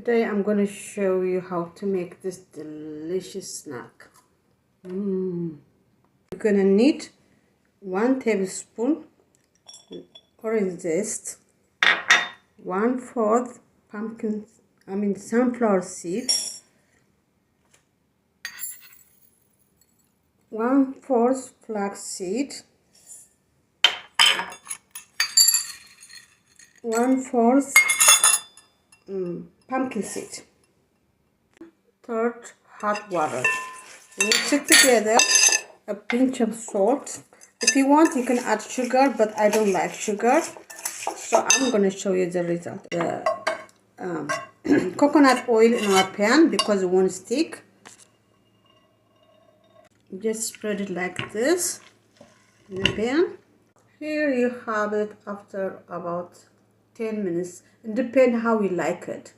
Today I'm going to show you how to make this delicious snack. You're going to need 1 tablespoon orange zest, 1/4 sunflower seeds, 1/4 flaxseed, 1/4 pumpkin seed, 1/3 hot water. Mix it together, a pinch of salt. If you want, you can add sugar, but I don't like sugar, so I'm going to show you the result. The coconut oil in our pan because it won't stick. Just spread it like this in the pan. Here you have it after about 10 minutes. It depends how you like it.